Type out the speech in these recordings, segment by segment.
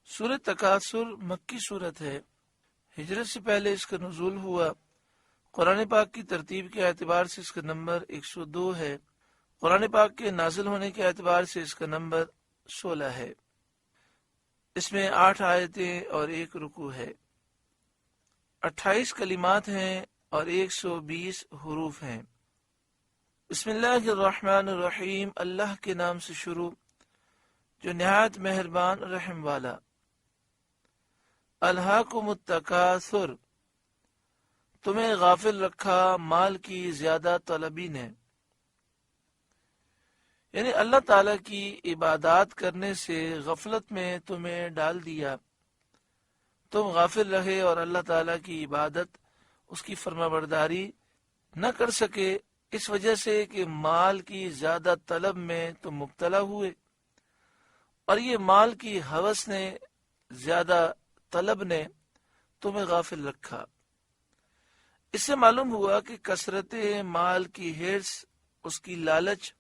سورۃ تکاثر مکی صورت ہے۔ ہجرت سے پہلے اس کا نزول ہوا۔ قرآن پاک کی ترتیب کے اعتبار سے اس کا نمبر 102 ہے۔ قرآن پاک کے نازل ہونے کے اعتبار سے اس کا نمبر 16 ہے۔ اس میں 8 آیتیں اور 1 رکوع ہے، 28 کلمات ہیں اور 120 حروف ہیں۔ بسم اللہ الرحمن الرحیم، اللہ کے نام سے شروع جو نہایت مہربان رحم والا۔ الہاکم التکاثر، تمہیں غافل رکھا مال کی زیادہ طلبی نے، یعنی اللہ تعالیٰ کی عبادات کرنے سے غفلت میں تمہیں ڈال دیا، تم غافل رہے اور اللہ تعالیٰ کی عبادت، اس کی فرمانبرداری نہ کر سکے، اس وجہ سے کہ مال کی زیادہ طلب میں تم مبتلا ہوئے، اور یہ مال کی ہوس نے، زیادہ طلب نے تمہیں غافل رکھا۔ اس سے معلوم ہوا کہ کثرت مال کی حرص، اس کی لالچ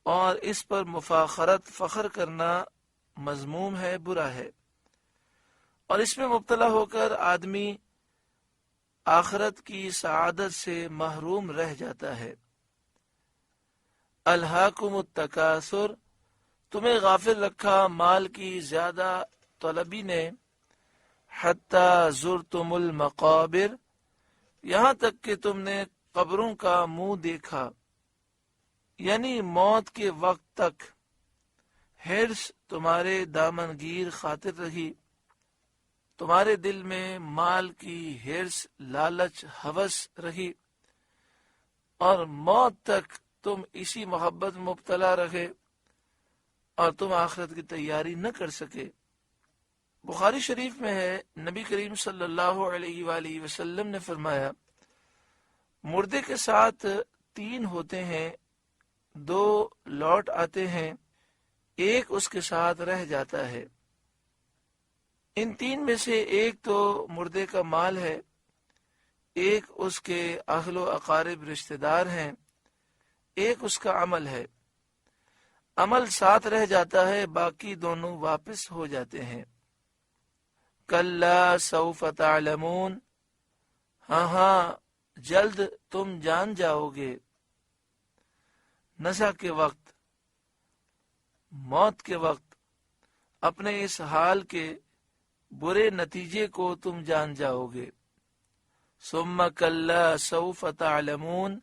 اور اس پر مفاخرت، فخر کرنا مذموم ہے، برا ہے، اور اس میں مبتلا ہو کر آدمی آخرت کی سعادت سے محروم رہ جاتا ہے۔ الہاکم التکاثر، تمہیں غافل رکھا مال کی زیادہ طلبی نے، حتی زرتم المقابر، یہاں تک کہ تم نے قبروں کا منہ دیکھا، یعنی موت کے وقت تک حرص تمہارے دامن گیر خاطر رہی، تمہارے دل میں مال کی حرص، لالچ، ہوس رہی، اور موت تک تم اسی محبت میں مبتلا رہے، اور تم آخرت کی تیاری نہ کر سکے۔ بخاری شریف میں ہے، نبی کریم صلی اللہ علیہ وآلہ وسلم نے فرمایا، مردے کے ساتھ 3 ہوتے ہیں، 2 لوٹ آتے ہیں، 1 اس کے ساتھ رہ جاتا ہے۔ ان 3 میں سے 1 تو مردے کا مال ہے، 1 اس کے اہل و اقارب رشتہ دار ہیں، 1 اس کا عمل ہے۔ عمل ساتھ رہ جاتا ہے، باقی دونوں واپس ہو جاتے ہیں۔ کلا سوف تعلمون، ہاں جلد تم جان جاؤ گے۔ نزع کے وقت، موت کے وقت، اپنے اس حال کے برے نتیجے کو تم جان جاؤ گے۔ ثم کلا سوف تعلمون،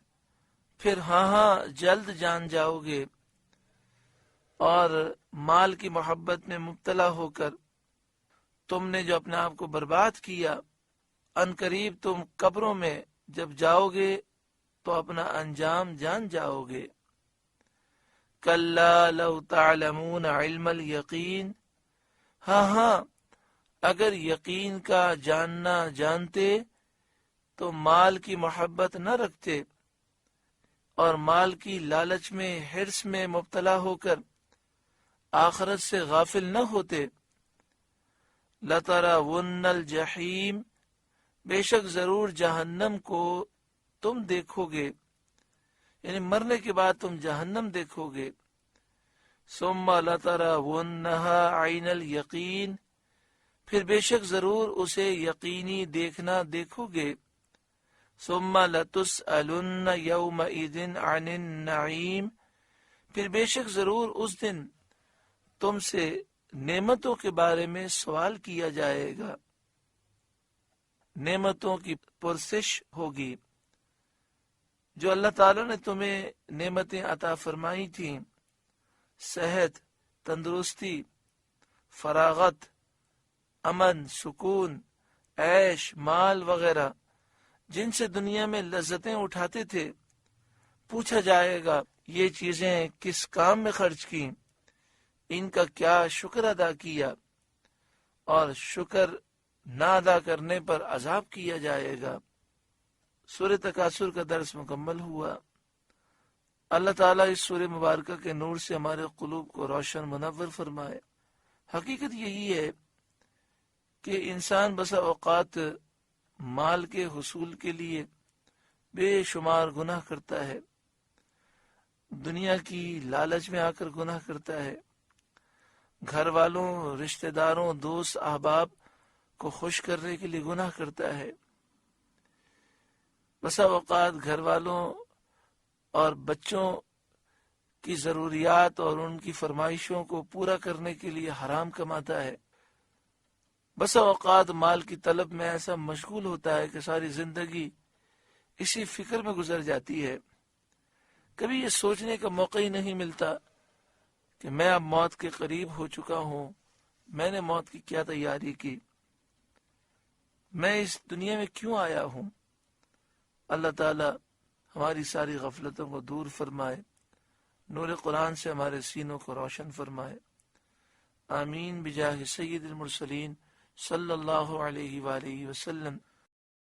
پھر ہاں جلد جان جاؤ گے، اور مال کی محبت میں مبتلا ہو کر تم نے جو اپنے آپ کو برباد کیا، ان قریب تم قبروں میں جب جاؤ گے تو اپنا انجام جان جاؤ گے۔ کلا لو تعلمون علم الیقین، ہاں اگر یقین کا جاننا جانتے تو مال کی محبت نہ رکھتے، اور مال کی لالچ میں، حرص میں مبتلا ہو کر آخرت سے غافل نہ ہوتے۔ لَتَرَوُنَّ الْجَحِيمَ، بے شک ضرور جہنم کو تم دیکھو گے، یعنی مرنے کے بعد تم جہنم دیکھو گے۔ ثُمَّ لَتَرَوُنَّهَا عَيْنَ الْيَقِينِ، پھر بے شک ضرور اسے یقینی دیکھنا دیکھو گے۔ ثُمَّ لَتُسْأَلُنَّ يَوْمَئِذٍ عَنِ النَّعِيمِ، پھر بے شک ضرور اس دن تم سے نعمتوں کے بارے میں سوال کیا جائے گا، نعمتوں کی پرسش ہوگی جو اللہ تعالیٰ نے تمہیں نعمتیں عطا فرمائی تھیں، صحت، تندرستی، فراغت، امن، سکون، عیش، مال وغیرہ، جن سے دنیا میں لذتیں اٹھاتے تھے۔ پوچھا جائے گا یہ چیزیں کس کام میں خرچ کی، ان کا کیا شکر ادا کیا، اور شکر نہ ادا کرنے پر عذاب کیا جائے گا۔ سورہ تکاثر کا درس مکمل ہوا۔ اللہ تعالیٰ اس سورہ مبارکہ کے نور سے ہمارے قلوب کو روشن منور فرمائے۔ حقیقت یہی ہے کہ انسان بسا اوقات مال کے حصول کے لیے بے شمار گناہ کرتا ہے، دنیا کی لالچ میں آ کر گناہ کرتا ہے، گھر والوں، رشتہ داروں، دوست، احباب کو خوش کرنے کے لیے گناہ کرتا ہے۔ بسا اوقات گھر والوں اور بچوں کی ضروریات اور ان کی فرمائشوں کو پورا کرنے کے لیے حرام کماتا ہے۔ بسا اوقات مال کی طلب میں ایسا مشغول ہوتا ہے کہ ساری زندگی اسی فکر میں گزر جاتی ہے، کبھی یہ سوچنے کا موقع ہی نہیں ملتا کہ میں اب موت کے قریب ہو چکا ہوں، میں نے موت کی کیا تیاری کی، میں اس دنیا میں کیوں آیا ہوں۔ اللہ تعالی ہماری ساری غفلتوں کو دور فرمائے، نور قرآن سے ہمارے سینوں کو روشن فرمائے۔ آمین بجاہ سید المرسلین صلی اللہ علیہ وآلہ وسلم۔